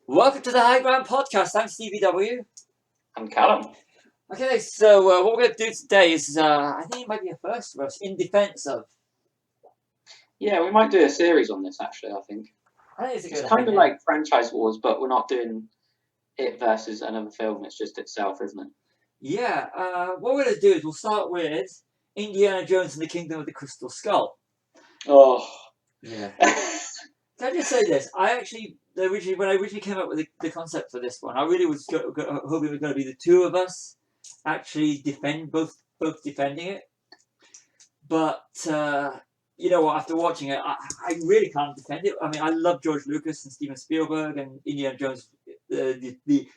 Welcome to the High Ground Podcast. I'm Stevie W. I'm Callum. Okay, so what we're going to do today is, I think it might be a first for us, in defense of. Yeah, we might do a series on this actually, I think. I think it's a It's good kind of idea. like franchise wars, but we're not doing it versus another film, it's just itself, isn't it? Yeah, what we're going to do is we'll start with Indiana Jones and the Kingdom of the Crystal Skull. Oh. Yeah. Can I just say this? I actually, when I originally came up with the concept for this one, I really was hoping it was going to be the two of us actually both defending it. But you know what? After watching it, I really can't defend it. I mean, I love George Lucas and Steven Spielberg and Indiana Jones. The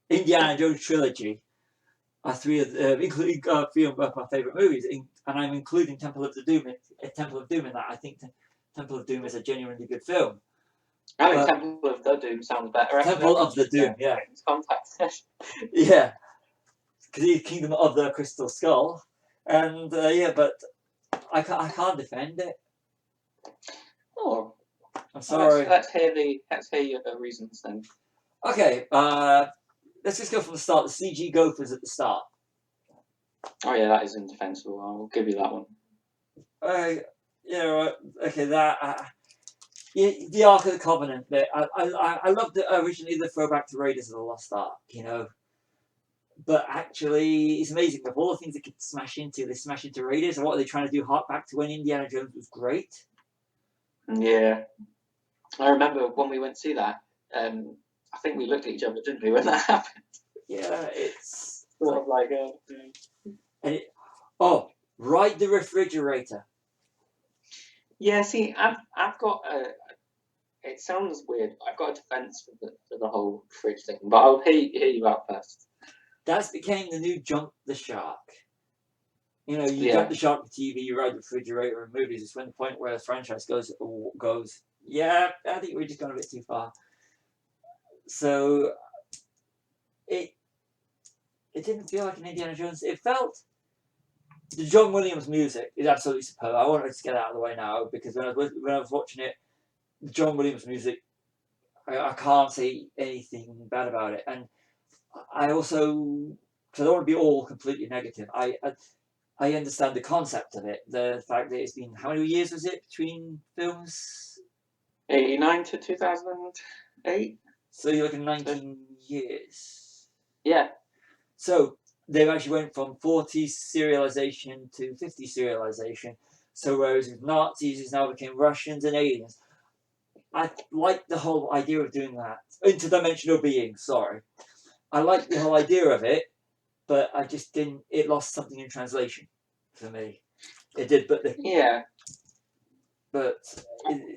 Indiana Jones trilogy are three of three of my favorite movies, and I'm including Temple of Doom in that. I think Temple of Doom is a genuinely good film. I think Temple of the Doom sounds better. Temple of the Doom, yeah. Context. Yeah, because he's Kingdom of the Crystal Skull, and yeah, but I can't defend it. Oh, I'm sorry. Let's hear your reasons then. Okay, let's just go from the start. The CG gophers at the start. Oh yeah, that is indefensible. I'll give you that one. Okay, that. The Ark of the Covenant bit. I loved it originally, the throwback to Raiders of the Lost Ark, But actually, it's amazing with all the things they could smash into. They smash into Raiders, and what are they trying to do? Hark back to when Indiana Jones was great. Yeah, I remember when we went to see that. I think we looked at each other, didn't we, when that happened? Yeah, it's sort of like ride the refrigerator. Yeah, see, I've got a. It sounds weird. I've got a defence for the whole fridge thing, but I'll hear you out first. That's became the new jump the shark. You jump the shark with TV, you ride the refrigerator in movies. It's when the point where a franchise goes. Yeah, I think we're just gone a bit too far. So it didn't feel like an Indiana Jones. It felt the John Williams music is absolutely superb. I wanted to get out of the way now because when I was watching it, the John Williams music, I can't say anything bad about it. And I also, because I don't want to be all completely negative, I understand the concept of it. The fact that it's been, how many years was it between films? 89 to 2008. So you're looking 19 years. Yeah. So they actually went from 40 serialization to 50 serialization. So whereas with Nazis, it's now became Russians and aliens. I like the whole idea of doing that. Interdimensional beings, sorry. I like the whole idea of it, but I just didn't. It lost something in translation for me. It did, but yeah. But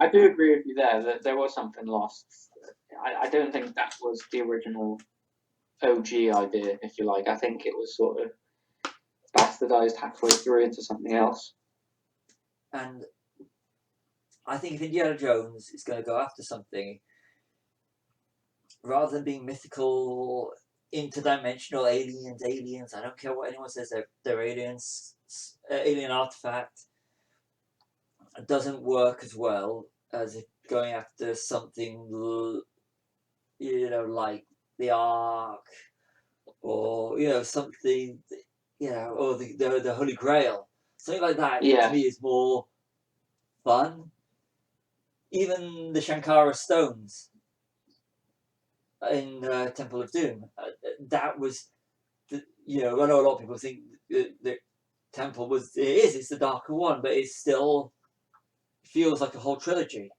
I do agree with you there that there was something lost. I don't think that was the original OG idea, if you like. I think it was sort of bastardized halfway through into something else. And I think if Indiana Jones is going to go after something, rather than being mythical, interdimensional aliens, I don't care what anyone says, they're aliens, alien artifact, it doesn't work as well as if going after something, like the Ark, or, something, or the Holy Grail. Something like that, to me, is more fun. Even the Shankara stones in Temple of Doom, that was, I know a lot of people think that Temple it's the darker one, but it still feels like a whole trilogy.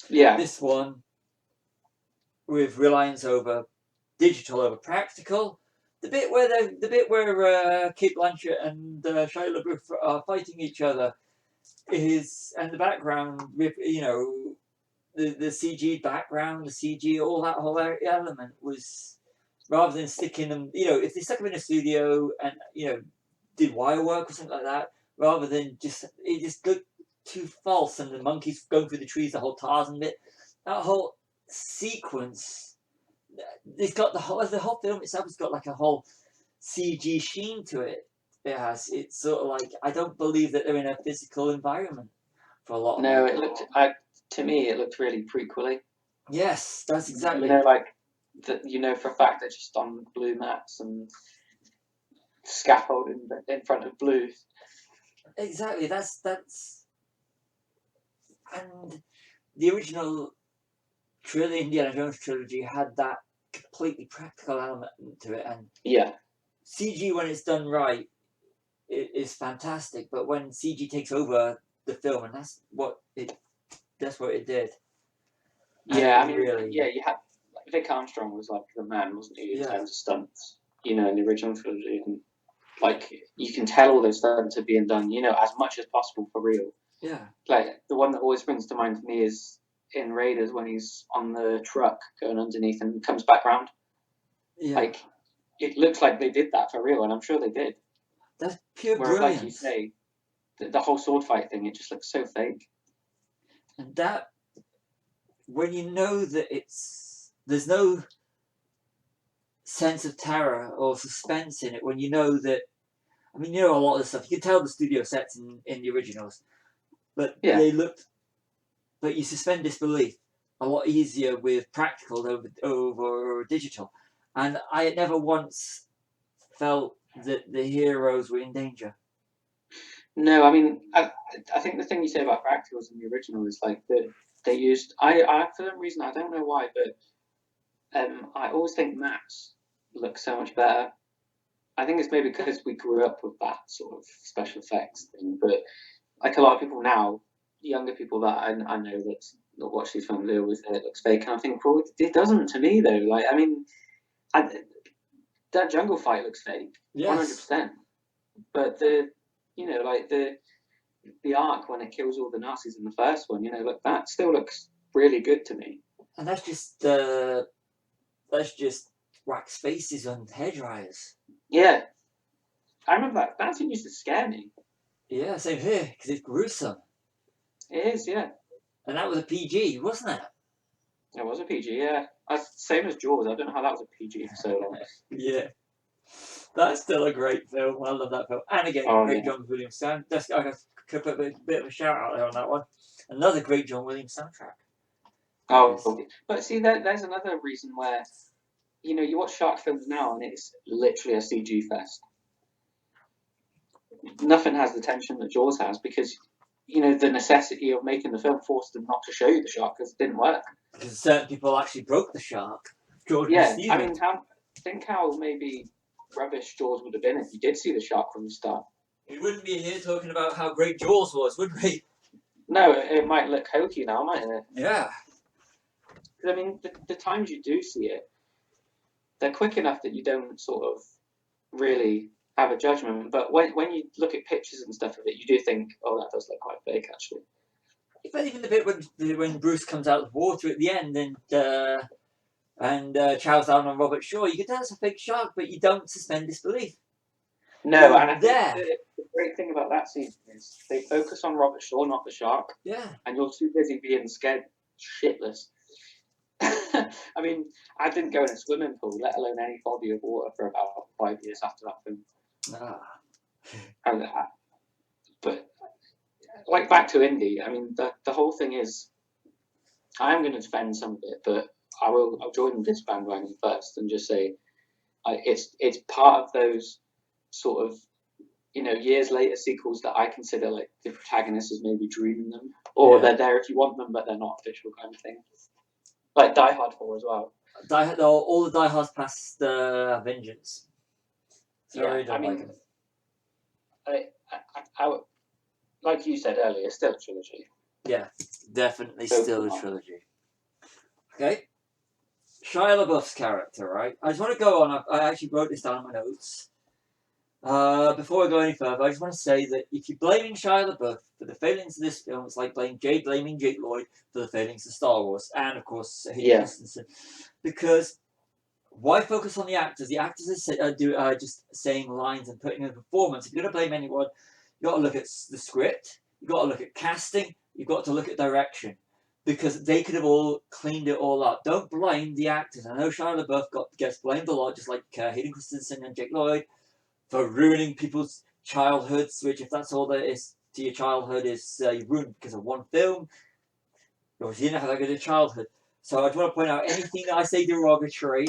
Yeah. This one, with reliance over digital over practical, the bit where Kate Blanchett and Shia LaBeouf are fighting each other and the background with the CG background, the CG, all that whole element was, rather than sticking them, if they stuck them in a studio and did wire work or something like that, rather than it just looked too false, and the monkeys going through the trees, the whole Tarzan bit, that whole sequence, it's got the whole film itself has got like a whole CG sheen to it. It's sort of like, I don't believe that they're in a physical environment for a lot of it. No, it looked, to me, it looked really prequely. Yes, that's You exactly. know, like that. You know for a fact they're just on blue mats and scaffolding in front of blues. Exactly. That's and the original trilogy, Indiana Jones trilogy, had that completely practical element to it, and Yeah, CG when it's done right is fantastic. But when CG takes over the film, and that's what it did, and yeah. it I mean, really, yeah. You had like, Vic Armstrong was like the man, wasn't he, in yeah, terms of stunts? You know, in the original trilogy, and like you can tell all those stunts are being done. You know, as much as possible for real. yeah, Like the one that always springs to mind for me is in Raiders when he's on the truck going underneath and comes back round. yeah. Like it looks like they did that for real, and I'm sure they did. That's pure Whereas, like you brilliance, say, the whole sword fight thing, it just looks so fake. and that when you know that there's no sense of terror or suspense in it. When you know that, I mean, you know a lot of the stuff. You can tell the studio sets in the originals, but Yeah. they looked. But you suspend disbelief a lot easier with practical over digital, and I never once felt that the heroes were in danger. No, I mean, I think the thing you say about practicals in the original is like that they used. I for some reason I don't know why, but I always think maps look so much better. I think it's maybe because we grew up with that sort of special effects thing, but like a lot of people now, younger people that I know that watch these films, they always say it looks fake, and I think, well, it doesn't to me though. Like, I mean, I, that jungle fight looks fake, one hundred Yes, percent. But the, you know, like the arc when it kills all the Nazis in the first one, you know, look that still looks really good to me. and that's just wax faces on hair dryers. Yeah, I remember that scene used to scare me. Yeah, same here because it's gruesome, It is, yeah. and that was a PG, wasn't it? It was a PG, yeah. Same as Jaws. I don't know how that was a PG for so long. Yeah, that's still a great film. I love that film, and again, Oh great yeah. John Williams sound. I could put a bit of a shout out there on that one. Another great John Williams soundtrack. That is. Oh, but see, there's another reason where you know you watch shark films now and it's literally a CG fest. Nothing has the tension that Jaws has because you know the necessity of making the film forced them not to show you the shark because it didn't work. Because certain people actually broke the shark. George didn't Yeah, see I them. mean, think how maybe rubbish Jaws would have been if you did see the shark from the start. We wouldn't be here talking about how great Jaws was, would we? No, it might look hokey now, mightn't it? Yeah. Because I mean, the times you do see it, they're quick enough that you don't sort of really have a judgment. But when you look at pictures and stuff of it, you do think, oh, that does look quite fake, actually. But even the bit when Bruce comes out of the water at the end and chows down on Robert Shaw, you can tell it's a fake shark, but you don't suspend disbelief. No, You're and I think there. the great thing about that scene is they focus on Robert Shaw, not the shark, Yeah. and you're too busy being scared shitless. I mean, I didn't go in a swimming pool, let alone any body of water, for about 5 years after that film. Ah. And, but like back to Indy, I mean, the whole thing is, I am going to defend some of it, but I'll join this bandwagon first and just say it's part of those sort of years later sequels that I consider like the protagonist is maybe dreaming them, or Yeah. they're there if you want them, but they're not official kind of thing. Like Die Hard 4 as well. All the diehards past Vengeance. So I Yeah, really I don't like mean, them. I like you said earlier, it's still a trilogy. Yeah, definitely So still a come on. trilogy. Okay. Shia LaBeouf's character, right? I just want to go on. I actually wrote this down in my notes. Before I go any further, I just want to say that if you're blaming Shia LaBeouf for the failings of this film, it's like blaming Jake Lloyd for the failings of Star Wars, and of course Hayden Yeah. Christensen, because why focus on the actors? The actors are just saying lines and putting in a performance. If you're going to blame anyone, you've got to look at the script, you've got to look at casting, you've got to look at direction, because they could have all cleaned it all up. Don't blame the actors. I know Shia LaBeouf gets blamed a lot, just like Hayden Christensen and Jake Lloyd, for ruining people's childhoods, which if that's all there is to your childhood is you ruined because of one film, or if you didn't have that good a childhood. So I just want to point out anything that I say derogatory.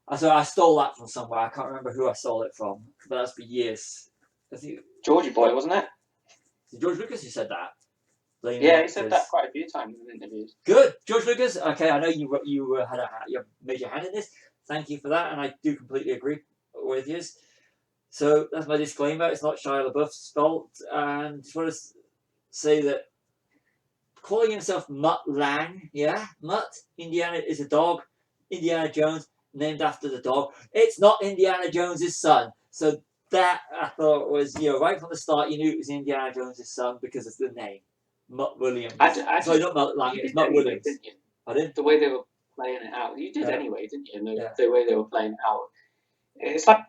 I stole that from somewhere. I can't remember who I stole it from, but that's for years. I think Georgie Boy, wasn't it? George Lucas who said that. Blaming Yeah, he actors. said that quite a few times in interviews. Good, George Lucas. Okay, I know you had you made your hand in this. Thank you for that, and I do completely agree with you. So that's my disclaimer. It's not Shia LaBeouf's fault, and just want to say that calling himself Mutt Lang, yeah, Mutt. Indiana is a dog. Indiana Jones named after the dog. It's not Indiana Jones's son. So that I thought was right from the start. You knew it was Indiana Jones's son because of the name, Mutt Williams. Sorry, not Mutt Lang. It's Mutt Williams. Didn't you? Pardon? The way they were playing it out, you did Yeah. anyway, didn't you? Yeah. The way they were playing it out, it's like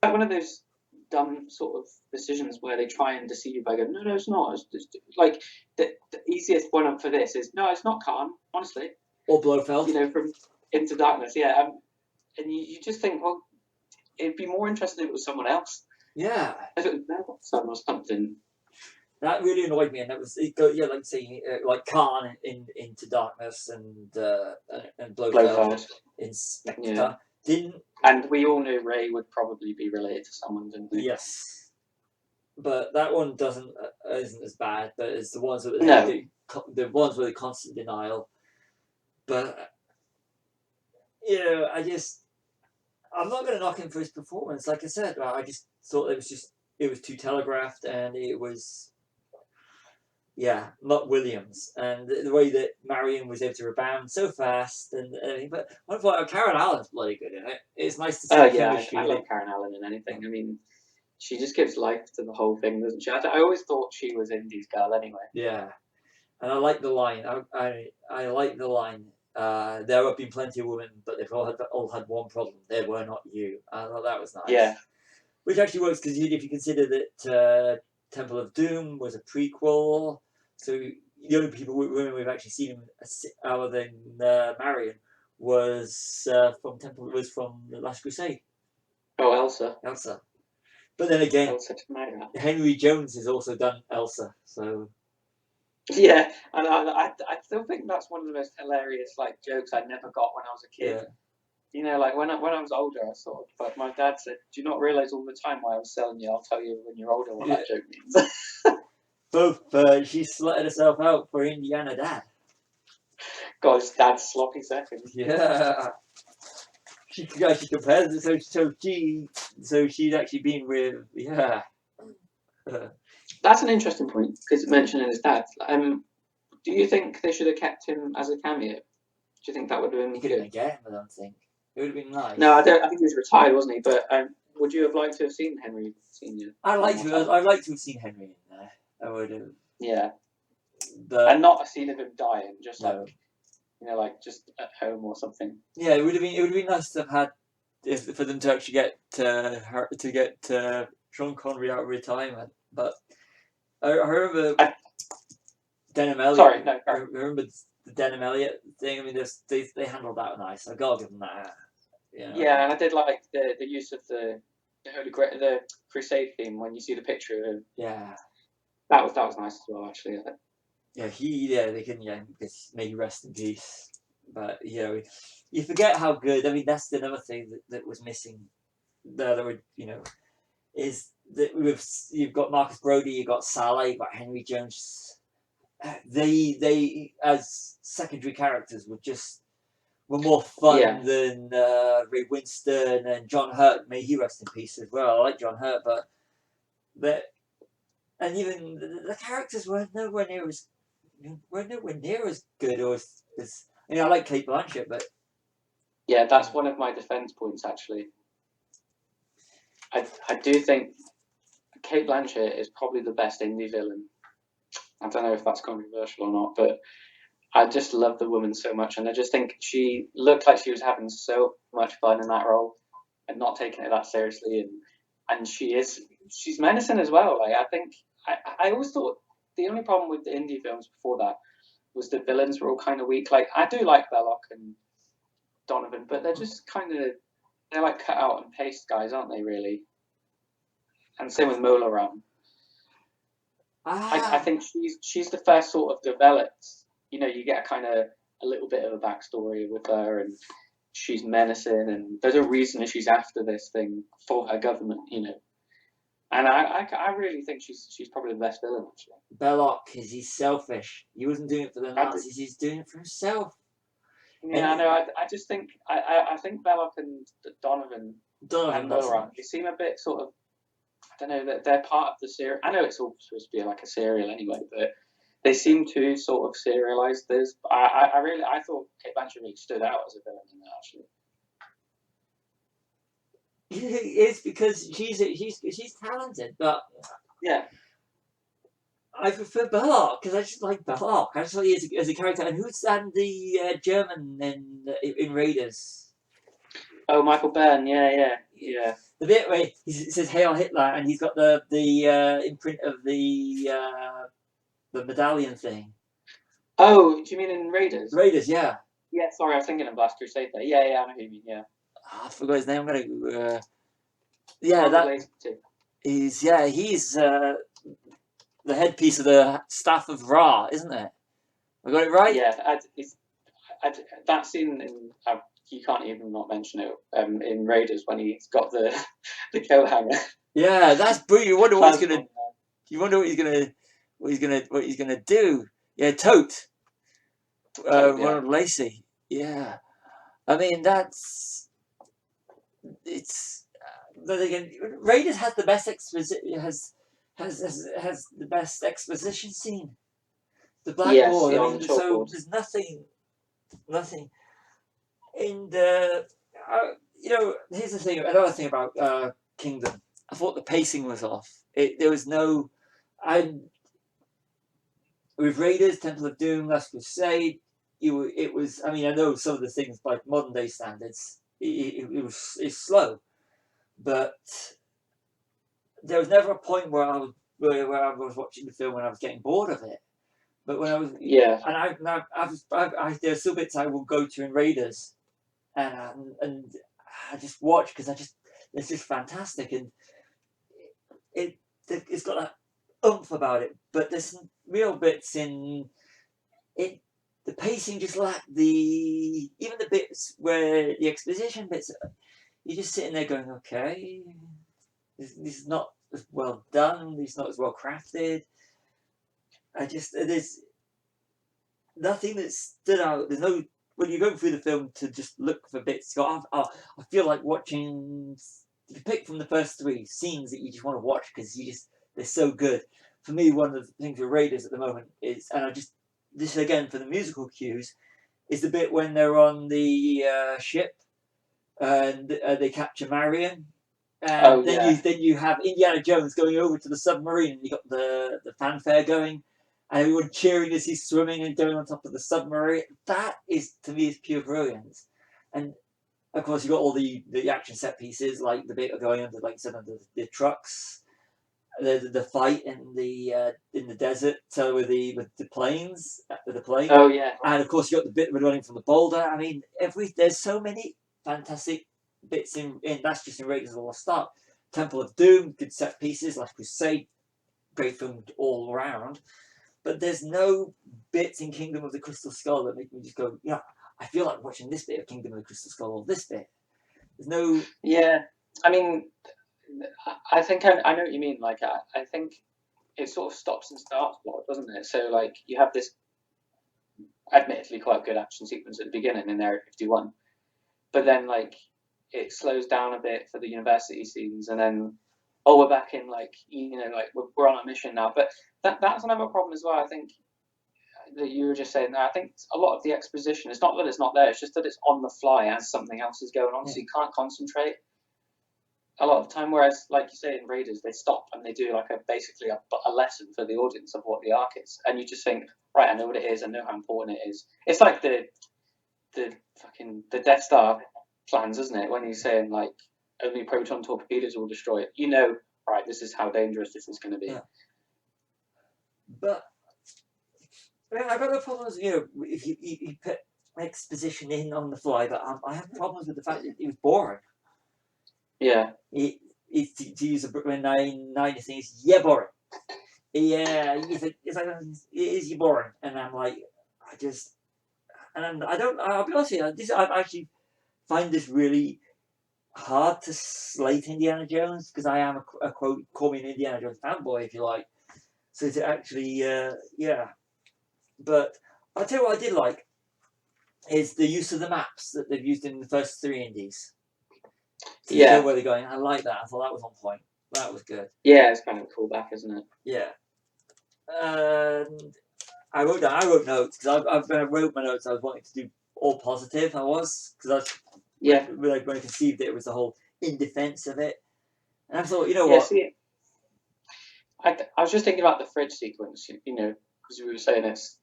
one of those dumb sort of decisions where they try and deceive you by going, no, it's not. It's like the easiest one up for this is no, it's not Khan, honestly. Or Blofeld. From Into Darkness, yeah. And you just think, well, it'd be more interesting if it was someone else. Yeah. If it was their son or something. That really annoyed me, and that was like saying like Khan in Into Darkness and Blofeld in Spectre. Yeah. Didn't. And we all knew Ray would probably be related to someone, didn't we? Yes, but that one isn't as bad. But it's the ones that the ones with the constant denial. But I'm not going to knock him for his performance. Like I said, I just thought it was too telegraphed, and it was. Yeah, Mutt Williams, and the way that Marion was able to rebound so fast and everything. But one point, Karen Allen's bloody good in it. It's nice to see chemistry. I love Karen Allen in anything. I mean, she just gives life to the whole thing, doesn't she? I always thought she was Indy's girl anyway. Yeah, and I like the line. I like the line. There have been plenty of women, but they've all had one problem. They were not you. I thought that was nice. Yeah. Which actually works because if you consider that Temple of Doom was a prequel. So the only women we've actually seen other than Marion was from the Last Crusade. Oh, Elsa. But then again, Elsa Henry Jones has also done Elsa. So yeah, and I still think that's one of the most hilarious jokes I never got when I was a kid. Yeah. When I was older, but my dad said, "Do you not realise all the time why I was selling you? I'll tell you when you're older what that joke means." Both she slutted herself out for Indiana Dad. God, his dad's sloppy seconds. Yeah. She compares it, so she's actually been with That's an interesting point because mentioning his dad. Do you think they should have kept him as a cameo? Do you think that would have been good? Could have been again, I don't think it would have been nice. No, I don't. I think he was retired, wasn't he? But would you have liked to have seen Henry Senior? I'd like to have seen Henry in there. I would have. Yeah. And not a scene of him dying, just just at home or something. Yeah, it would have been nice to have had for them to actually get Sean Connery out of retirement. But I remember Denham Elliott. Sorry, no. I remember the Denham Elliott thing. I mean, they handled that nice. I gotta give them that. Yeah, and I did like the use of the Crusade theme when you see the picture of him. Yeah. That was nice as well, actually. Yeah, they can may he rest in peace. But you forget how good. I mean, that's another thing that was missing. That would is that you've got Marcus Brody, you've got Salah, you've got Henry Jones. They as secondary characters were more fun than Ray Winston and John Hurt. May he rest in peace as well. I like John Hurt, but and even the characters weren't nowhere near as good or as I like Kate Blanchett, but yeah, that's one of my defense points actually. I do think Kate Blanchett is probably the best Indy villain. I don't know if that's controversial or not, but I just love the woman so much, and I just think she looked like she was having so much fun in that role and not taking it that seriously, and she's menacing as well. I think I always thought the only problem with the Indy films before that was the villains were all kind of weak. I do like Belloc and Donovan, but they're just they're like cut out and paste guys, aren't they? Really. And same with Mola Ram. I think she's the first sort of developed. You get a kind of a little bit of a backstory with her, and she's menacing, and there's a reason that she's after this thing for her government, you know. And I really think she's probably the best villain, actually. Belloc, because he's selfish. He wasn't doing it for the Nazis, he's doing it for himself. Yeah, I know. I just think I think Belloc and Donovan and Murrock, they seem a bit sort of, I don't know, that they're part of the serial. I know it's all supposed to be like a serial anyway, but they seem to sort of serialize this. I thought Kate Blanchett really stood out as a villain in that, actually. It's because she's talented, but yeah, I prefer Belloc because I just like Belloc. I just like he as a character. And who's the German in Raiders? Oh, Michael Byrne. Yeah. The bit where he says "Hail Hitler" and he's got the imprint of the medallion thing. Oh, do you mean in Raiders? Raiders, yeah. Yeah, sorry, I was thinking of Last Crusade there. Yeah, I know who you mean. Yeah. Oh, I forgot his name. I'm gonna. He's the headpiece of the staff of Ra, isn't it? I got it right. Yeah, that scene in you can't even not mention it in Raiders when he's got the coat hanger. Yeah, that's brilliant. You wonder what he's gonna. You wonder what he's gonna do. Yeah, Tote. Ronald Lacey. Yeah, I mean but again, Raiders has the best exposition. Has the best exposition scene. The blackboard. Yes, I mean, so there's nothing. And here's the thing. Another thing about Kingdom. I thought the pacing was off. There was no. With Raiders, Temple of Doom, Last Crusade, it was. I mean, I know some of the things by modern day standards, it's slow, but there was never a point where I was watching the film and I was getting bored of it. But when I was and there's still bits I will go to in Raiders, and I just watch because it's just fantastic, and it's got that oomph about it. But there's some real bits in it. The pacing just lacked even the bits where the exposition bits. You're just sitting there going, okay, this is not as well done. This is not as well crafted. There's nothing that stood out. There's no when you go through the film to just look for bits. I feel like watching. You pick from the first three scenes that you just want to watch because they're so good. For me, one of the things with Raiders at the moment is, and this again for the musical cues, is the bit when they're on the ship and they capture Marion. And then you have Indiana Jones going over to the submarine, and you got the fanfare going, and everyone cheering as he's swimming and going on top of the submarine. That is, to me, is pure brilliance. And of course, you got all the action set pieces, like the bit going under, like some of the trucks, the fight in the desert with the planes, with the plane. Oh yeah. And of course, you got the bit running from the boulder. I mean, there's so many fantastic bits in that's just in Raiders of the Lost Ark. Temple of Doom, good set pieces, like Crusade, great film all around. But there's no bits in Kingdom of the Crystal Skull that make me just go, I feel like watching this bit of Kingdom of the Crystal Skull or this bit. There's no. Yeah, I mean, I think I know what you mean. Like, I think it sort of stops and starts plot, doesn't it? So, like, you have this admittedly quite good action sequence at the beginning in Area 51, but then, like, it slows down a bit for the university scenes, and then, we're back in, like, like, we're on a mission now. But that's another problem as well, I think, that you were just saying there. I think a lot of the exposition, it's not that it's not there, it's just that it's on the fly as something else is going on, so you can't concentrate a lot of the time. Whereas, like you say, in Raiders, they stop and they do like basically a lesson for the audience of what the arc is, and you just think, right, I know what it is, I know how important it is. It's like the Death Star plans, isn't it? When he's saying like only proton torpedoes will destroy it. Right, this is how dangerous this is going to be. Yeah. But I've got no problems, if you put exposition in on the fly, but I have problems with the fact that it was boring. Yeah. To use a nine things, boring. Yeah, it's like it is boring, and I'm like, And I'll be honest with you, I actually find this really hard to slate Indiana Jones, because I am a quote, call me an Indiana Jones fanboy if you like. So to actually, yeah. But I'll tell you what I did like is the use of the maps that they've used in the first 3 Indies to show where they're going. I like that. I thought that was on point. That was good. Yeah, it's kind of a callback, isn't it? Yeah. And I wrote notes, because when I wrote my notes, I was wanting to do all positive. Because when I conceived it was the whole in defense of it. And I thought, you know what? See, I was just thinking about the fridge sequence, because we were saying it's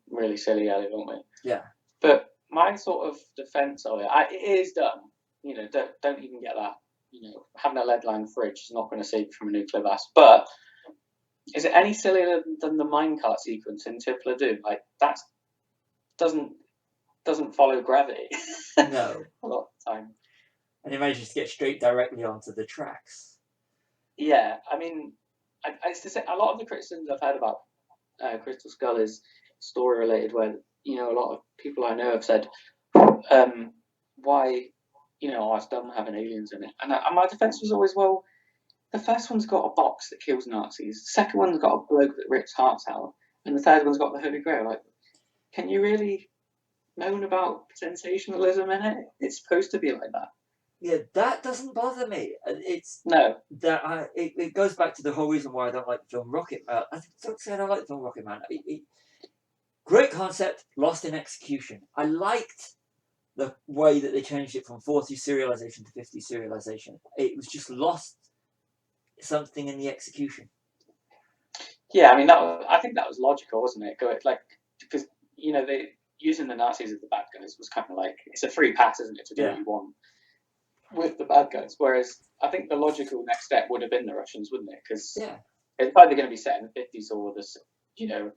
really silly, don't we? Yeah. But my sort of defense of it, it is dumb. Don't even get that. Having a lead-lined fridge is not going to save you from a nuclear blast. But is it any sillier than the minecart sequence in Temple of Doom? Like, that doesn't follow gravity. No. A lot of the time. And it manages to get straight directly onto the tracks. Yeah, I mean, it's to say, a lot of the criticisms I've heard about Crystal Skull is story related, where a lot of people I know have said, why, it's dumb having aliens in it. And my defense was always, well, the first one's got a box that kills Nazis, the second one's got a bloke that rips hearts out, and the third one's got the Holy Grail. Like, can you really moan about sensationalism in it? It's supposed to be like that. Yeah, that doesn't bother me. It goes back to the whole reason why I don't like the film Rocket Man. I don't like the film Rocket Man. Great concept, lost in execution. I liked the way that they changed it from 40 serialization to 50 serialization. It was just lost something in the execution. Yeah, I mean, I think that was logical, wasn't it? Because they using the Nazis as the bad guys was kind of like, it's a free pass, isn't it, to do what you want with the bad guys. Whereas I think the logical next step would have been the Russians, wouldn't it? Because it's either going to be set in the 50s or this, I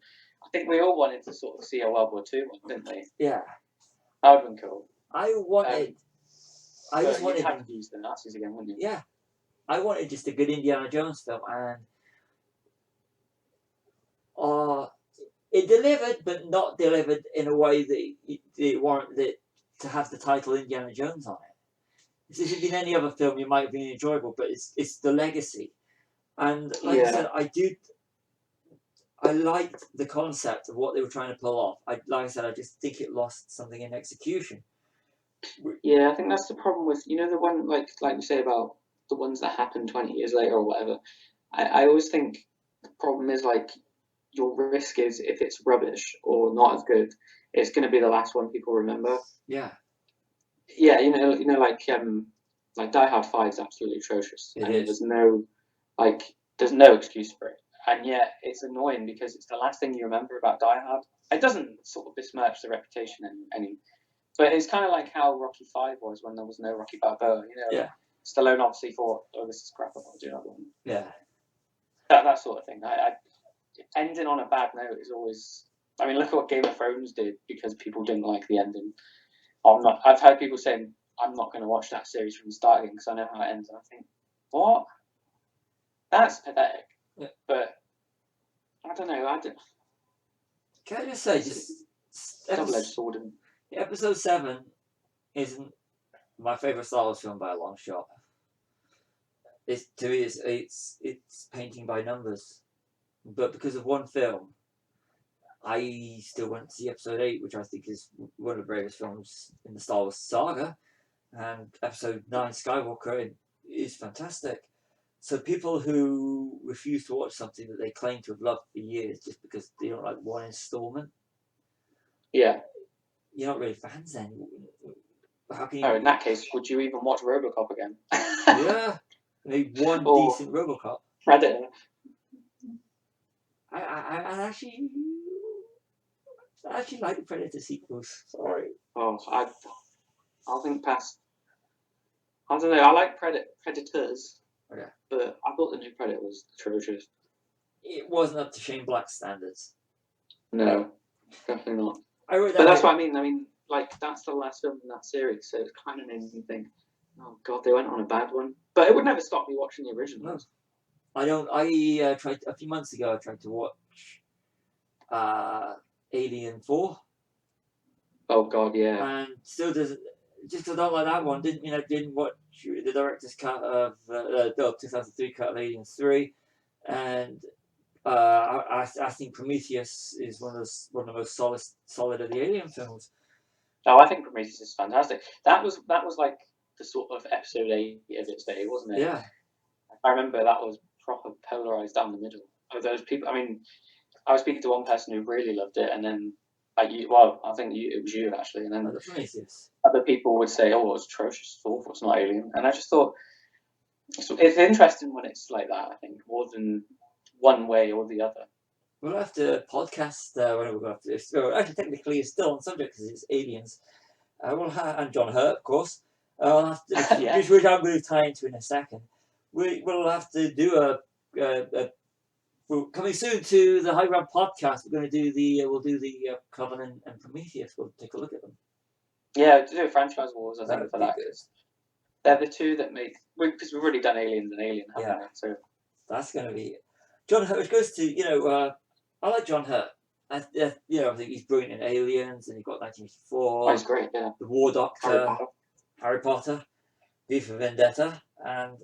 think we all wanted to sort of see a World War II one, didn't we? Yeah. That would have been cool. I just wanted to have to use the Nazis again, wouldn't you? Yeah. I wanted just a good Indiana Jones film, and it delivered, but not delivered in a way that it warranted it to have the title Indiana Jones on it. If it had been any other film, it might have been enjoyable, but it's the legacy. And like I said, I liked the concept of what they were trying to pull off. I just think it lost something in execution. Yeah, I think that's the problem with, the one, like you say about the ones that happen 20 years later or whatever. I always think the problem is, like, your risk is, if it's rubbish or not as good, it's going to be the last one people remember. Yeah. Yeah, like Die Hard 5 is absolutely atrocious. There's no excuse for it. And yet it's annoying because it's the last thing you remember about Die Hard. It doesn't sort of besmirch the reputation any. But it's kind of like how Rocky 5 was when there was no Rocky Balboa. Stallone obviously thought, oh, this is crap, I want to do another one. Yeah. That sort of thing. Ending on a bad note is always... I mean, look at what Game of Thrones did because people didn't like the ending. I've heard people saying, I'm not going to watch that series from the start again because I know how it ends. And I think, what? That's pathetic. Yeah. But I don't know. Can I just say, double-edged sword. Episode 7 isn't my favourite Star Wars film by a long shot. It's painting by numbers, but because of one film, I still went to see Episode 8, which I think is one of the bravest films in the Star Wars saga, and Episode 9, Skywalker, is fantastic. So people who refuse to watch something that they claim to have loved for years just because they don't like one installment, you're not really fans then. How can you... in that case, would you even watch RoboCop again? Yeah, maybe one decent RoboCop. Predator. I actually like the Predator sequels. Sorry. Oh, I'll think past. I don't know. I like Predators. Okay. But I thought the new Predator was atrocious. It wasn't up to Shane Black's standards. No, definitely not. But that's what I mean. I mean, like, that's the last film in that series, so it kind of made me think, oh god, they went on a bad one. But it would never stop me watching the originals. No. I tried a few months ago. I tried to watch Alien 4. Oh God, yeah. and still doesn't. Just 'cause I don't like that one, didn't didn't watch the director's cut of the 2003 cut of Alien 3, and I think Prometheus is one of the most solid of the Alien films. Oh, I think Prometheus is fantastic. That was like the sort of episode 8 of its day, wasn't it? Yeah, I remember that was proper polarized down the middle. Oh, those people. I mean, I was speaking to one person who really loved it, and then like you, well, I think it was you actually, and then the Prometheus. other people would say, "Oh, it's atrocious, it's awful, it's not Alien," and I just thought it's interesting when it's like that. I think more than one way or the other. We'll have to podcast when we'll have to. So actually, technically, it's still on subject because it's aliens. And John Hurt, of course. I'll have to, Yeah, which I'm going to tie into in a second. We'll have to do we're coming soon to the High Ground podcast. We're going to do we'll do the Covenant and Prometheus. We'll take a look at them. yeah. To do a franchise wars, I That think would for be that good. 'cause they're the two that make because we've already done Aliens and Alien, haven't Yeah. we? So That's going to be John Hurt, which goes to I like John Hurt. I think he's brilliant in Aliens, and he got oh, 1984, he's great. Yeah, The War Harry Doctor, Potter. Harry Potter, V for Vendetta, and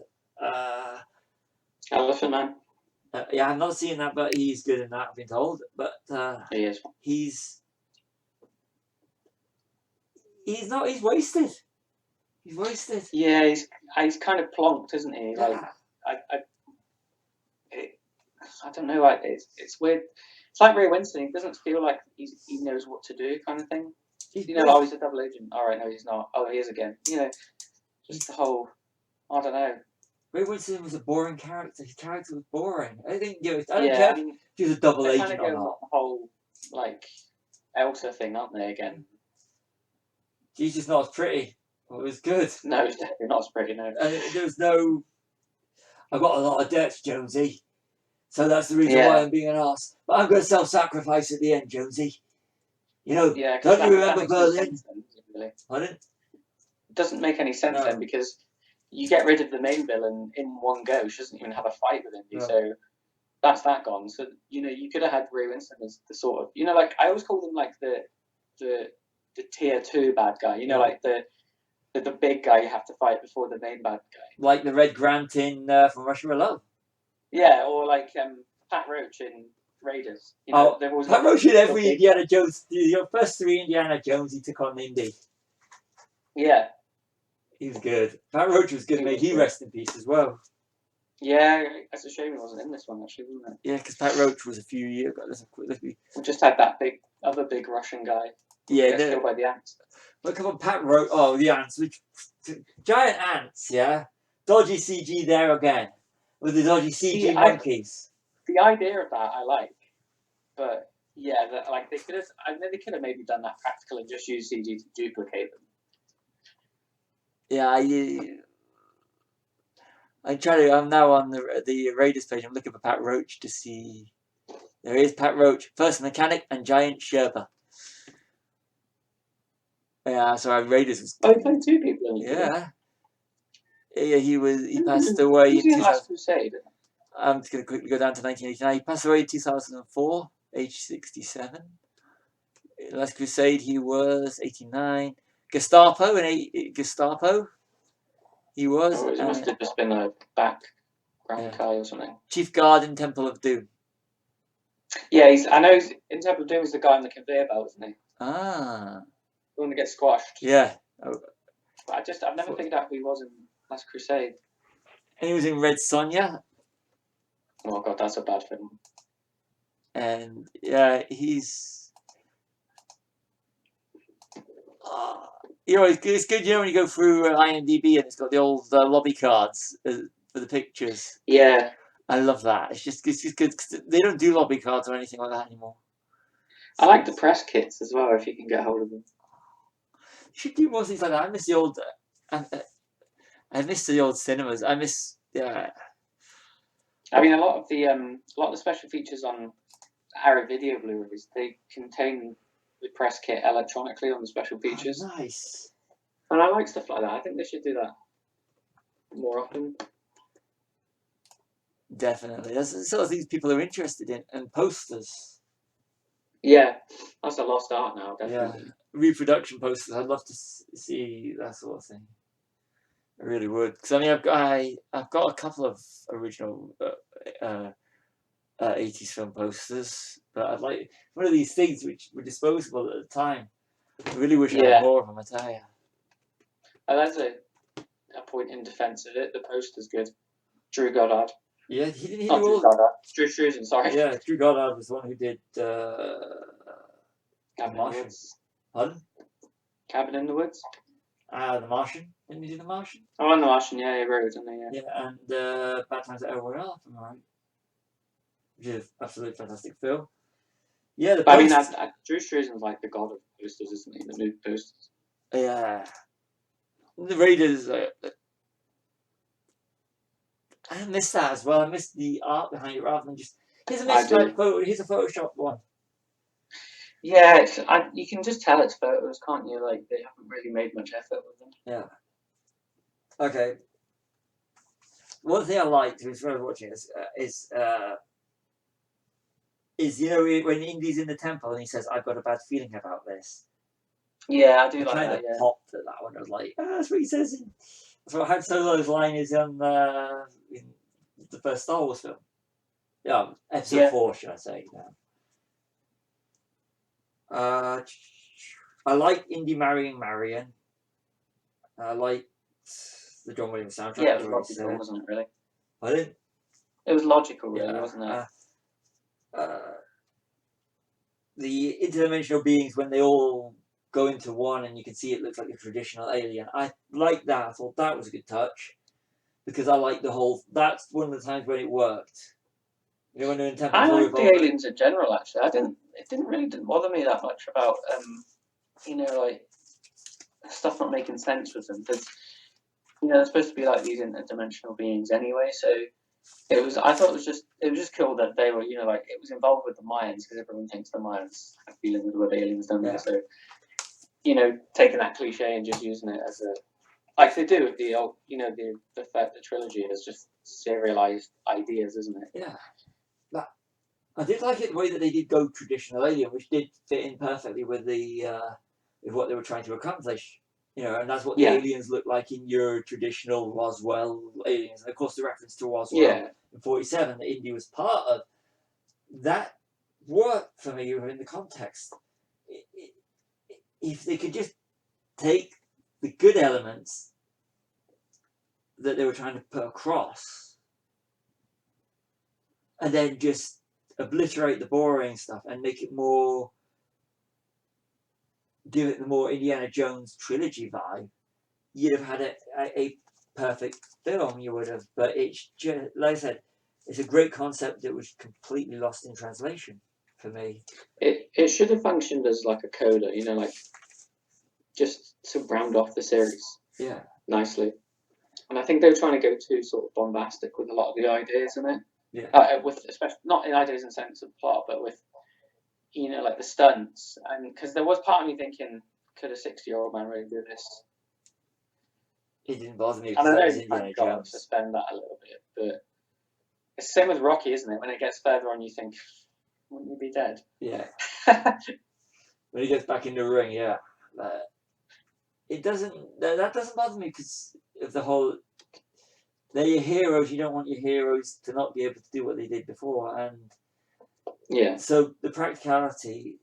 Elephant Man. yeah, I've not seen that, but he's good in that. I've been told, but He is. he's not. He's wasted. He's wasted. Yeah, he's kind of plonked, isn't he? Yeah. Like it, I don't know. Like it's weird. It's like Ray Winston. He doesn't feel like he knows what to do, kind of thing. He's Oh, he's a double agent. All right, no, he's not. Oh, he is again. Just the whole. I don't know. Ray Winston was a boring character. His character was boring. I think I don't Yeah, care I mean, if he was a double they're kind agent of or going not. the whole like Elsa thing, aren't they? Again. She's just not as pretty. Well, it was good. No, it's definitely not as pretty. No. And there was no. I've got a lot of debts, Jonesy. So that's the reason why Yeah. I'm being an ass. But I'm going to self-sacrifice at the end, Jonesy. Yeah. 'Cause Don't you that remember makes no Berlin? sense then, does it, really? Pardon? It doesn't make any sense No. then because you get rid of the main villain in one go. She doesn't even have a fight with Indy, No. so that's that gone. So you could have had Ray Winston as the sort of like I always call them like the tier 2 bad guy. Like the big guy you have to fight before the main bad guy. Like the Red Grant in From Russia with Love. Yeah, or like Pat Roach in Raiders. They've always Pat got Roach in every big- Indiana Jones. Your first 3 Indiana Jones, he took on Indy. Yeah, He was good. Pat Roach was good, He mate. was He good. rest in peace as well. yeah. It's a shame he wasn't in this one actually, wasn't it? Yeah, because Pat Roach was a few years ago. We just had that other big Russian guy. Yeah, Gets killed by the ants. but come on, Pat Roach. Oh, the ants. Giant ants, yeah? Dodgy CG there again. With the dodgy CG See, monkeys. The idea of that I like, but yeah, like they could have. I know they could have maybe done that practical and just used CG to duplicate them. Yeah, I'm now on the Raiders page. I'm looking for Pat Roach to see. There is Pat Roach, first mechanic and giant Sherpa. Yeah, so Raiders was. Oh, he played 2 people in it. Yeah. Yeah, he passed away Who's in in Last Crusade? I'm just going to quickly go down to 1989. He passed away in 2004, age 67. Last Crusade, he was 89. Gestapo, Gestapo, he was. Oh, it must have just been a background Yeah. guy or something. Chief Guard in Temple of Doom. Yeah, I know he's in Temple of Doom. He's the guy on the conveyor belt, isn't he? Ah, The one that gets squashed. yeah. But I've never figured out who he was in Last Crusade. And he was in Red Sonja. Oh god, that's a bad film. And yeah, he's. It's good, when you go through IMDb and it's got the old lobby cards for the pictures. Yeah. I love that. It's just good because they don't do lobby cards or anything like that anymore. I like the press kits as well, if you can get hold of them. You should do more things like that. I miss the old. I miss the old cinemas. I miss. Yeah. I mean, a lot of the special features on Arrow Video Blu-rays, they contain the press kit electronically on the special features. Oh, nice. And I like stuff like that. I think they should do that more often. Definitely. That's the sort of things people are interested in, and posters. Yeah, that's a lost art now, Yeah, definitely. reproduction posters. I'd love to see that sort of thing. I really would, because I mean, I've got a couple of original 80s film posters, but I'd like one of these things which were disposable at the time. I really wish I had Yeah, more of them. I tell you. that's a point in defence of it. The poster's good. Drew Goddard. Yeah, he didn't. He Not do Drew all. Goddard. Drew Struzan, sorry. Yeah, Drew Goddard was the one who did Cabin in the Martian. Woods. Pardon? Cabin in the Woods. The Martian. Didn't he do the Martian? Oh, and The Martian, yeah, he wrote, didn't he? Yeah, and Bad Times at El Royale, if I'm right. Which is an absolutely fantastic film. Yeah, the But I mean, post. Drew Struzan's like the god of posters, isn't he? The movie posters. Yeah, the Raiders. I miss that as well. I miss the art behind it rather than just here's a mismatched photo. Here's a Photoshop one. Yeah, you can just tell it's photos, can't you? Like they haven't really made much effort with them. Yeah. Okay. One thing I liked was when I was watching this is you know when Indy's in the temple and he says I've got a bad feeling about this. Yeah, I do I like kind that. of Yeah. popped at that one. I was like, that's what he says. That's what Han Solo's line is in the first Star Wars film. Yeah, episode 4, should I say now? I like Indy marrying Marion. I liked the John Williams soundtrack. Yeah, it was logical, wasn't it? Really. I didn't. It was logical, really, wasn't it? The interdimensional beings when they all go into one and you can see it looks like a traditional alien. I like that. I thought that was a good touch because I like the whole. That's one of the times when it worked. You know, when they're in temples. I like the aliens in general. Actually, It didn't bother me that much about you know, like stuff not making sense with them because you know they're supposed to be like these interdimensional beings anyway. So I thought it was just cool that they were, you know, like it was involved with the Mayans because everyone thinks the Mayans have feelings with aliens, don't they? So, you know, taking that cliche and just using it as a like they do with the old, you know, the trilogy is just serialized ideas, isn't it? Yeah. I did like it the way that they did go traditional alien, which did fit in perfectly with with what they were trying to accomplish. You know, and that's what the aliens look like in your traditional Roswell aliens. And of course, the reference to Roswell in '47 that Indy was part of, that worked for me in the context. If they could just take the good elements that they were trying to put across and then just obliterate the boring stuff and make it more, give it the more Indiana Jones trilogy vibe, you'd have had a perfect film. You would have, but it's just, like I said, it's a great concept that was completely lost in translation for me. It should have functioned as like a coda, you know, like just to round off the series. Yeah. Nicely. And I think they were trying to go too sort of bombastic with a lot of the ideas in it. Yeah. With especially not in ideas in sense of plot, but with you know like the stunts, and because there was part of me thinking, could a 60-year-old man really do this? It didn't bother me And because I that know was you Indiana kind of got to Jones. suspend that a little bit, but it's the same with Rocky, isn't it? When it gets further on, you think, wouldn't you be dead? Yeah. When he gets back in the ring, yeah. It doesn't. That doesn't bother me because of the whole. They're your heroes. You don't want your heroes to not be able to do what they did before, and yeah. So the practicality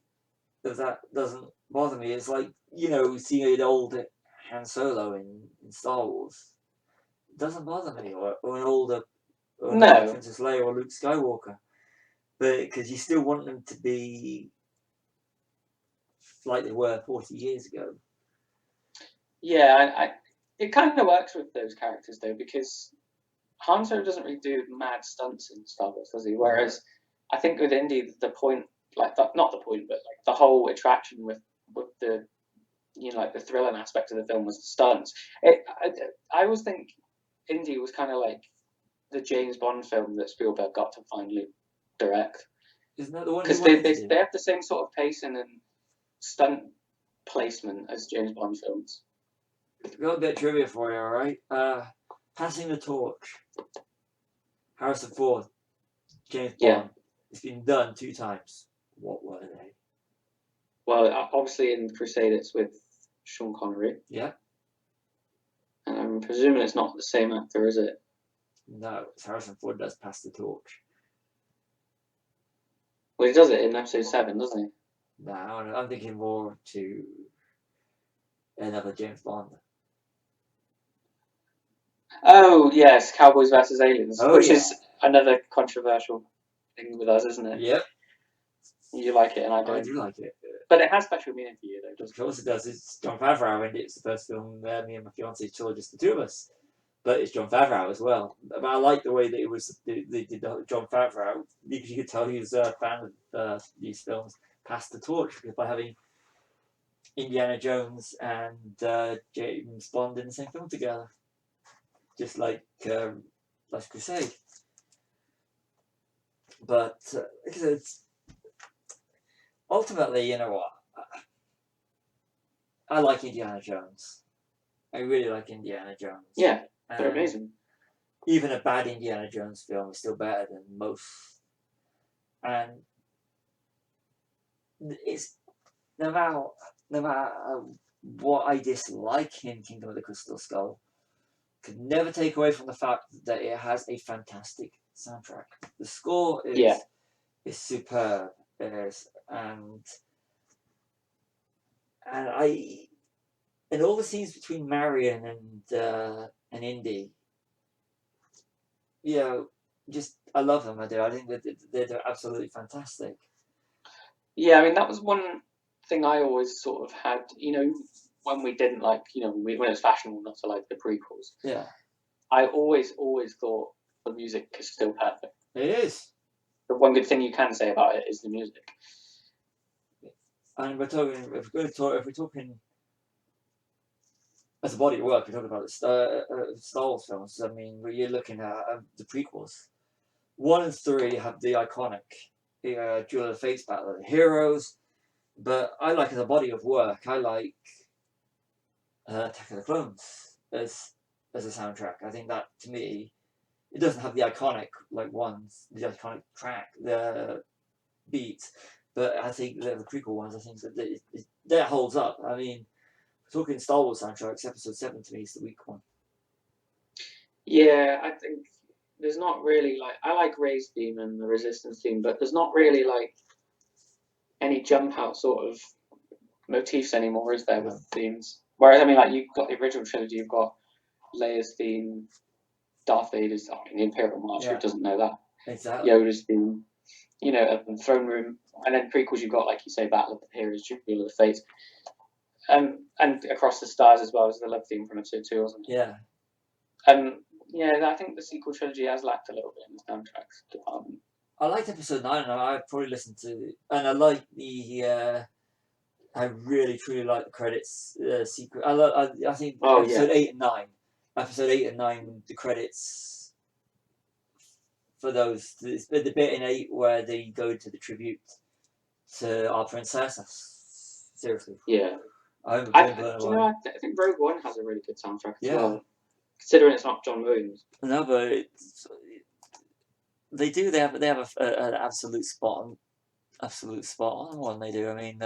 of that doesn't bother me. It's like, you know, seeing an old Han Solo in Star Wars. It doesn't bother me, or an older, or no. Princess Leia or Luke Skywalker, but because you still want them to be like they were 40 years ago. Yeah, it kind of works with those characters though, because Han Solo doesn't really do mad stunts in Star Wars, does he? Whereas I think with Indy, the point, like not the point, but like the whole attraction with the, you know, like the thrilling aspect of the film was the stunts. I always think Indy was kind of like the James Bond film that Spielberg got to finally direct. Isn't that the one? Because they have the same sort of pacing and stunt placement as James Bond films. Got a bit of trivia for you, all right? Passing the torch. Harrison Ford, James Bond. It's been done 2 times. What were they? Well, obviously in Crusade it's with Sean Connery. Yeah. And I'm presuming it's not the same actor, is it? No, it's Harrison Ford does Pass the Torch. Well, he does it in episode 7, doesn't he? No, I'm thinking more to another James Bond. Oh, yes, Cowboys versus Aliens, which yeah. is another controversial thing with us, isn't it? Yep. You like it and I I don't. do like it. But it has special meaning for you, though, doesn't Of course it does. It's John Favreau, and it's the first film me and my fiance saw, just the two of us. But it's John Favreau as well. But I like the way that it was. They did John Favreau, because you could tell he was a fan of these films. Passed the torch by having Indiana Jones and James Bond in the same film together, just like Last Crusade. But it's ultimately, you know what? I like Indiana Jones. I really like Indiana Jones. Yeah, they're amazing. Even a bad Indiana Jones film is still better than most. And it's no matter what I dislike in Kingdom of the Crystal Skull, could never take away from the fact that it has a fantastic soundtrack. The score is superb. And all the scenes between Marion and Indy, you know, just I love them. I do. I think that they're absolutely fantastic. Yeah, I mean that was one thing I always sort of had. You know, when we didn't like, you know, when it was fashionable not to like the prequels. Yeah. I always thought the music is still perfect. It is. The one good thing you can say about it is the music. And we're talking, if we're talking as a body of work, we're talking about the Star Wars films. I mean, you're looking at the prequels. 1 and 3 have the iconic Duel of the Fates Battle of the Heroes, but I like as a body of work, I like Attack of the Clones as a soundtrack. I think that, to me, it doesn't have the iconic the iconic track, the beat, but I think the prequel ones, I think that holds up. I mean, talking Star Wars soundtracks, Episode 7 to me is the weak one. Yeah, I think there's not really I like Rey's theme and the Resistance theme, but there's not really any jump out sort of motifs anymore, is there, with themes? Whereas, I mean, you've got the original trilogy, you've got Leia's theme, Darth Vader's, the Imperial March, who doesn't know that? Exactly. Yoda's theme, you know, the Throne Room, and then prequels you've got, like you say, Battle of the Heroes, Duel of the Fates, and Across the Stars as well as the love theme from episode 2, wasn't it? Yeah. Yeah, I think the sequel trilogy has lacked a little bit in the soundtracks department. I liked episode 9, and I probably listened to, and I like I really truly like the credits secret. I think episode 8 and 9, the credits for those. It's the bit in 8 where they go to the tribute to our princess. Seriously. Yeah. I think Rogue One has a really good soundtrack as well, considering it's not John Williams. No, but they do. They have an absolute spot on one. They do. I mean,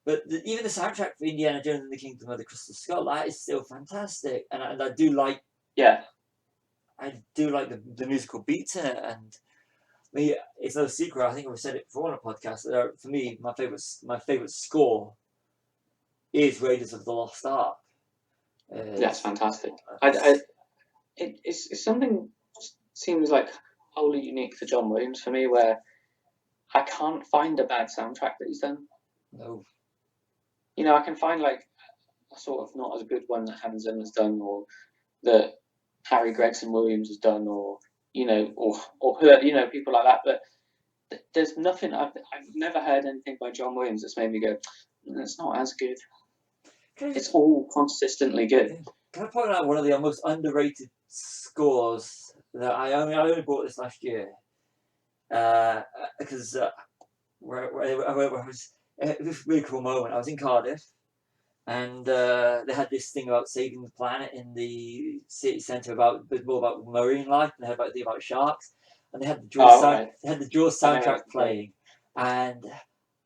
but even the soundtrack for Indiana Jones and the Kingdom of the Crystal Skull, that is still fantastic, and I do like. Yeah. I do like the musical beats in it, and I mean, it's no secret. I think I've said it before on a podcast. For me, my favorite score is Raiders of the Lost Ark. That's fantastic. It's something seems like wholly unique to John Williams for me, where I can't find a bad soundtrack that he's done. No. You know, I can find a sort of not as good one that Hans Zimmer's done, or that Harry Gregson Williams has done, or who, people like that. But there's nothing. I've never heard anything by John Williams that's made me go, it's not as good. It's all consistently good. Can I point out one of the most underrated scores that I only bought this last year? Because it was a really cool moment. I was in Cardiff, and they had this thing about saving the planet in the city centre, more about marine life, and they had about sharks, and they had the Jaws soundtrack playing, and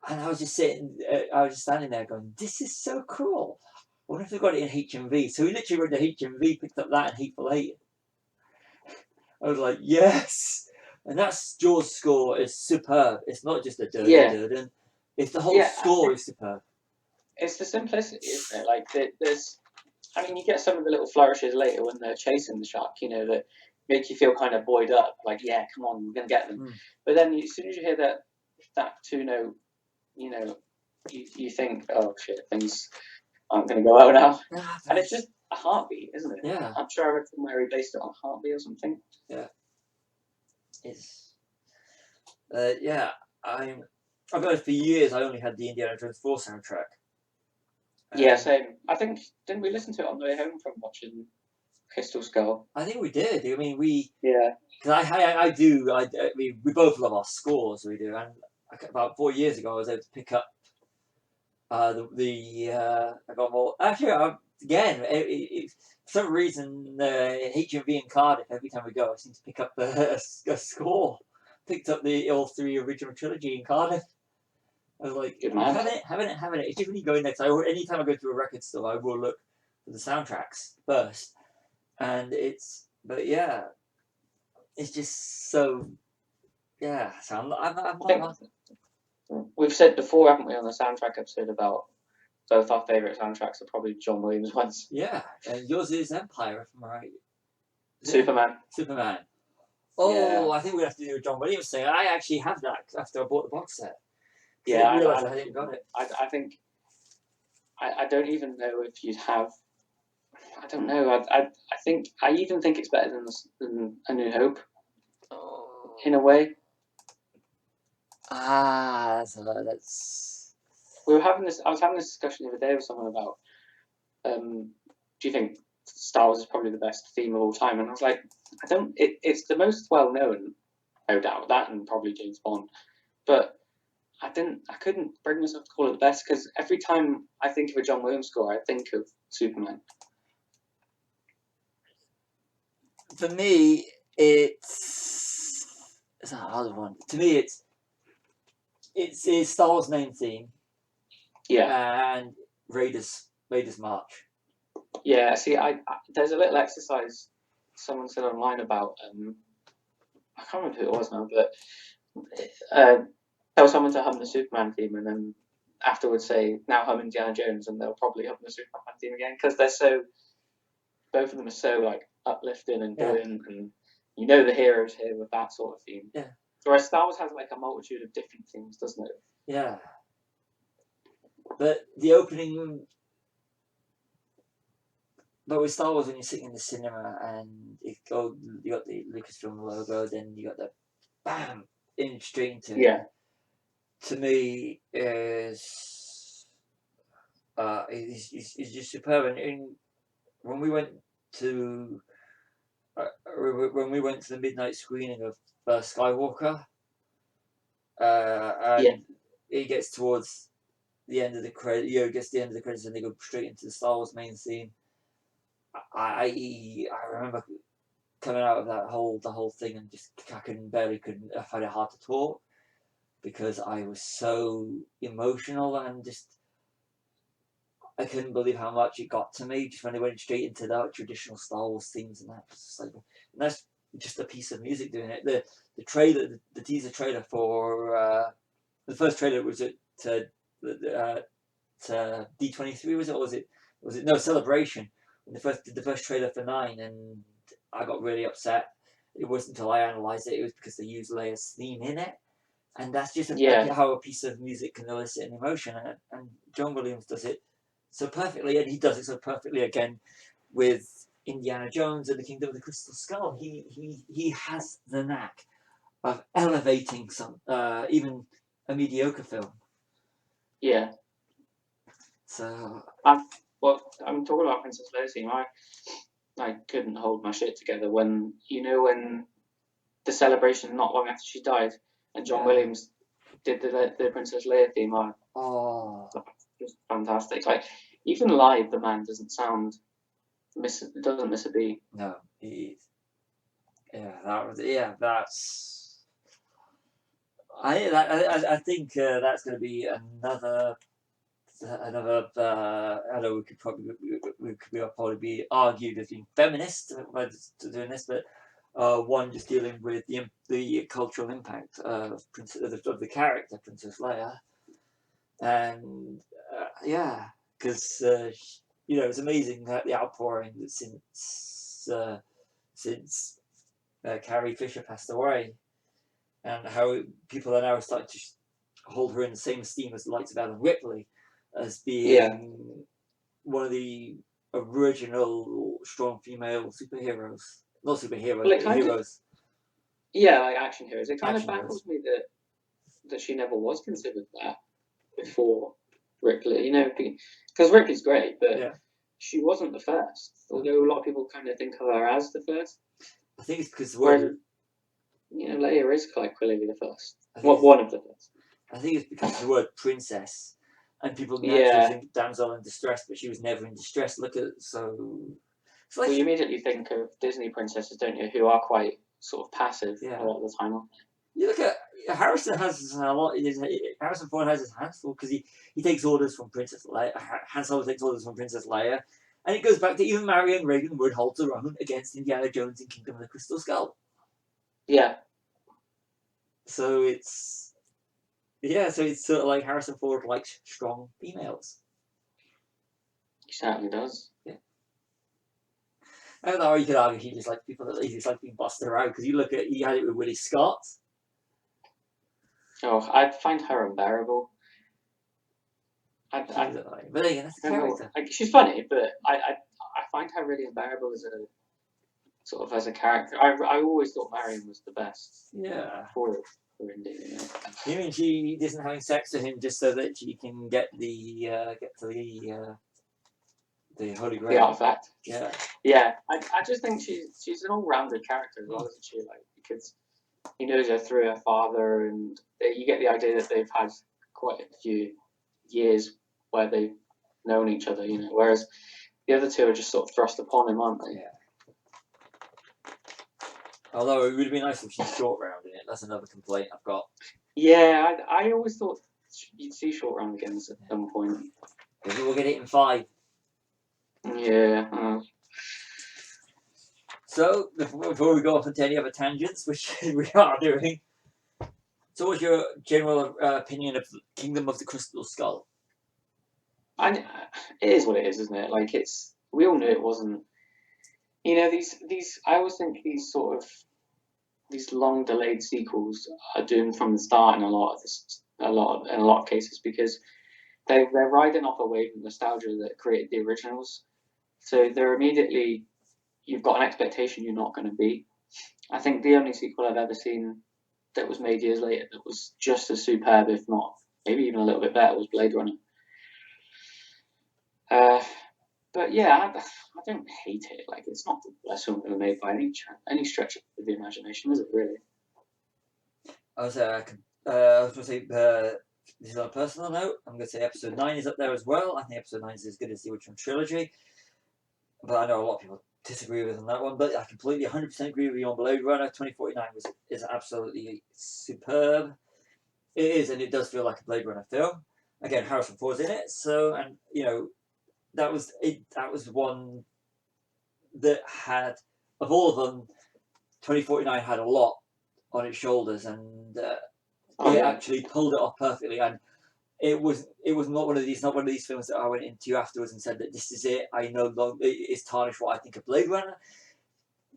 And I was just standing there going, "This is so cool. I wonder if they've got it in HMV." So we literally went to HMV, picked up that and Hateful Eight. I was like, "Yes!" And that's Jaws' score is superb. It's not just a dun. It's the whole score is superb. It's the simplicity, isn't it? Like there's, I mean, you get some of the little flourishes later when they're chasing the shark, you know, that make you feel kind of buoyed up, like, yeah, come on, we're gonna get them. But then as soon as you hear that two note, you know, you think, oh shit, things aren't gonna go well now. And it's just a heartbeat, isn't it? Yeah. I'm sure I read somewhere he based it on a heartbeat or something. Yeah. It's I've heard for years I only had the Indiana Jones 4 soundtrack. Yeah, same. I think, didn't we listen to it on the way home from watching Crystal Skull? I think we did. I mean, Yeah. Because I mean, we both love our scores, we do. And about 4 years ago, I was able to pick up I got more. Actually, again, for some reason, HMV in Cardiff, every time we go, I seem to pick up a score. Picked up all 3 original trilogy in Cardiff. I was like, having it. It's just when you go in there, anytime I go to a record store, I will look for the soundtracks first. And it's just so, yeah. So I'm not. We've said before, haven't we, on the soundtrack episode about both our favourite soundtracks are probably John Williams ones. Yeah, and yours is Empire, if I'm right. Superman. Oh, yeah. I think we have to do a John Williams thing. I actually have that after I bought the box set. Yeah, I realised I hadn't got it. I think I don't even know if you'd have. I don't know. I even think it's better than A New Hope. Oh. In a way. That's. We were having this. I was having this discussion the other day with someone about. Do you think Star Wars is probably the best theme of all time? And I was like, I don't. It's the most well known, no doubt. That and probably James Bond, but I couldn't bring myself to call it the best because every time I think of a John Williams score, I think of Superman. For me, it's a hard one. To me, it's Star Wars main theme. Yeah. And Raiders March. Yeah. See, there's a little exercise someone said online about. I can't remember who it was now, but tell someone to hum the Superman theme and then afterwards say, now hum Indiana Jones, and they'll probably hum the Superman theme again because both of them are so like uplifting and buoyant, and you know the hero's here with that sort of theme. Yeah. Whereas Star Wars has like a multitude of different themes, doesn't it? Yeah. But the opening. But with Star Wars, when you're sitting in the cinema and you got the Lucasfilm logo, then you got the bam straight into it. Yeah. To me, is just superb. And when we went to the midnight screening of Skywalker, and it gets towards the end of the credit, gets to the end of the credits, and they go straight into the Star Wars main theme. I remember coming out of the whole thing and just I find it hard to talk because I was so emotional and just I couldn't believe how much it got to me just when they went straight into that traditional Star Wars themes, and that's just a piece of music doing it. The trailer, the teaser trailer for the first trailer was to D23, was it? Or was it no Celebration? When the first trailer for 9, and I got really upset. It wasn't until I analysed it. It was because they used Leia's theme in it, and that's just how a piece of music can elicit an emotion. And John Williams does it so perfectly, and he does it so perfectly again with Indiana Jones and the Kingdom of the Crystal Skull. He has the knack of elevating even a mediocre film. Yeah. So I'm talking about Princess Leia's theme. I couldn't hold my shit together when the celebration not long after she died and John Williams did the Princess Leia theme. Just fantastic. Like even live, the man doesn't miss a beat. No, that's. I think that's going to be another. I know we could probably be argued as being feminist by doing this, but one just dealing with the cultural impact of the character Princess Leia, and yeah, because it's amazing that the outpouring that since Carrie Fisher passed away, and how people are now starting to hold her in the same esteem as the likes of Ellen Ripley as being one of the original strong female superheroes. Not superheroes, Well, it but kind of heroes. like action heroes. It kind of Action baffles me that she never was considered that before Ripley. You know, because Ripley's great, but Yeah. she wasn't the first. Although a lot of people kind of think of her as the first. I think it's because the Whereas, word. Leia is quite clearly the first. I think Well, it's- one of the first. I think it's because of the word princess, and people naturally Yeah. think damsel in distress, but she was never in distress. Look at so. It's like Well, you immediately think of Disney princesses, don't you, who are quite sort of passive Yeah. a lot of the time. you look at Harrison has a lot. Harrison Ford has his hands full because he takes orders from Princess Leia. Han Solo takes orders from Princess Leia, and it goes back to even Marion Reagan would hold her own against Indiana Jones in Kingdom of the Crystal Skull. Yeah. So it's sort of like Harrison Ford likes strong females. He certainly does. Yeah. I don't know. You could argue he just likes people that he just like being busted around because he had it with Willie Scott. Oh, I find her unbearable. But again, that's the character. Like, she's funny, but I find her really unbearable as a character. I always thought Marion was the best. Yeah. For Indy. You mean she isn't having sex with him just so that she can get to the Holy Grail? The artifact. Yeah. Yeah. I just think she's an all-rounded character as well, isn't she? Like, because he knows her through her father, and you get the idea that they've had quite a few years where they've known each other, whereas the other two are just sort of thrust upon him, aren't they? Yeah. Although it would have been nice if she's short round in it. That's another complaint I've got. Yeah, I always thought you'd see short round again at some point. Maybe we'll get it in 5. Yeah. So, before we go off into any other tangents, which we are doing, so what's your general opinion of Kingdom of the Crystal Skull? It is what it is, isn't it? Like, we all knew it wasn't. These. I always think these sort of long delayed sequels are doomed from the start in a lot of cases because they're riding off a wave of nostalgia that created the originals. So they're immediately, you've got an expectation you're not going to beat. I think the only sequel I've ever seen that was made years later that was just as superb, if not maybe even a little bit better, was Blade Runner. But yeah, I don't hate it. Like, it's not the best film ever made by any stretch of the imagination, is it really? I was going to say, this is on a personal note, I'm going to say episode 9 is up there as well. I think episode 9 is as good as the original trilogy. But I know a lot of people disagree with on that one. But I completely 100% agree with you on Blade Runner. 2049 is absolutely superb. It is, and it does feel like a Blade Runner film. Again, Harrison Ford's in it. So, and, that was one that had, of all of them, 2049 had a lot on its shoulders, and it actually pulled it off perfectly. And it was not one of these films that I went into afterwards and said that this is it. I no longer it's tarnished what I think of Blade Runner.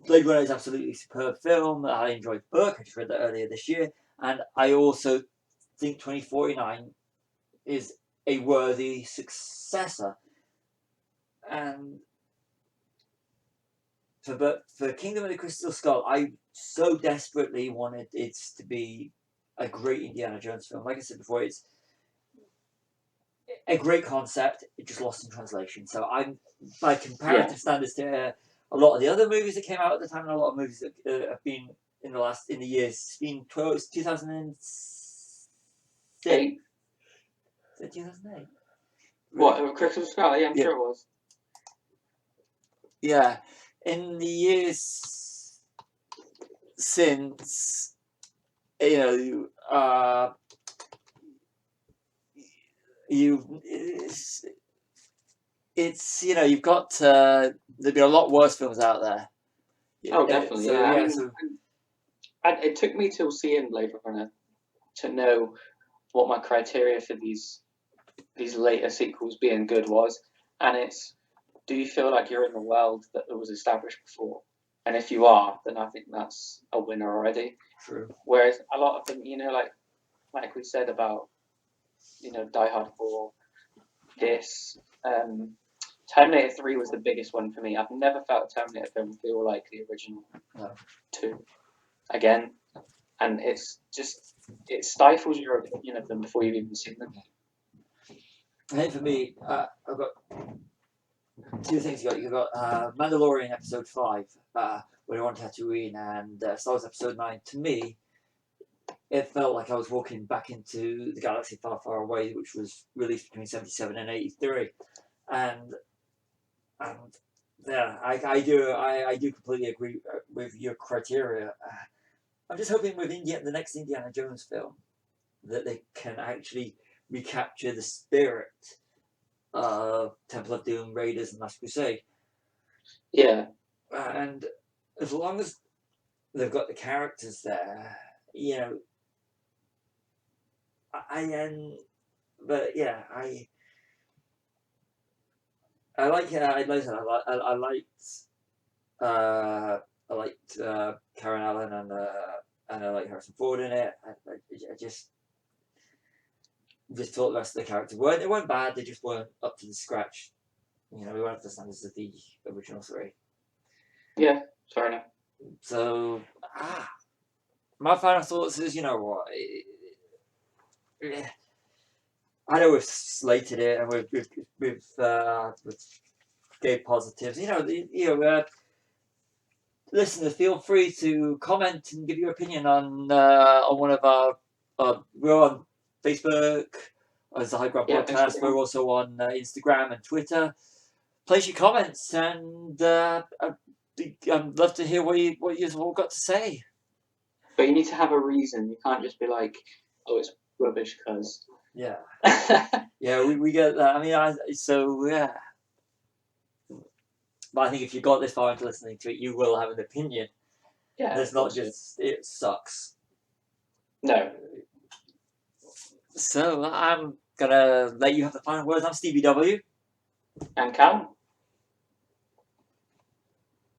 Blade Runner is absolutely a superb film. I enjoyed the book. I just read that earlier this year, and I also think 2049 is a worthy successor. And for Kingdom of the Crystal Skull, I so desperately wanted it to be a great Indiana Jones film. Like I said before, it's a great concept. It just lost in translation. So I'm, by comparative standards to a lot of the other movies that came out at the time, and a lot of movies that have been in the years. It's been 2006. Is it 2008? What, Crystal Skull? Yeah, I'm sure it was. Yeah, in the years since, you know, it's you know, you've got there'd be a lot worse films out there. Oh, definitely. So Yeah. I yeah, mean, so it took me till seeing Blade Runner to know what my criteria for these later sequels being good was, and it's, do you feel like you're in the world that was established before? And if you are, then I think that's a winner already. true. Whereas a lot of them, like we said about, Die Hard 4, this, Terminator 3 was the biggest one for me. I've never felt a Terminator film feel like the original two again, and it's just, it stifles your opinion of them before you've even seen them. I think for me, I've got two things. You've got Mandalorian episode 5, when you're on Tatooine, and Star Wars episode 9. To me, it felt like I was walking back into the galaxy far, far away, which was released between 77 and 83, and yeah, I do completely agree with your criteria. I'm just hoping with the next Indiana Jones film that they can actually recapture the spirit of Temple of Doom, Raiders, and Last Crusade. Yeah. And as long as they've got the characters there, but yeah, I like I liked Karen Allen and I like Harrison Ford in it. I just thought the rest of the characters weren't bad. They just weren't up to the scratch. We weren't up to the standards of the original 3. Yeah, fair enough. So my final thoughts is, what? I know we've slated it and we've gave positives. Listeners, feel free to comment and give your opinion on one of our. We're on Facebook as the High Ground Podcast. We're also on Instagram and Twitter. Place your comments, and I'd love to hear what you've all got to say. But you need to have a reason. You can't just be like, "Oh, it's rubbish," because yeah, yeah, we get that. I mean, yeah. But I think if you got this far into listening to it, you will have an opinion. Yeah, it's not just it sucks. No. So I'm gonna let you have the final words. I'm Stevie W. And Callum.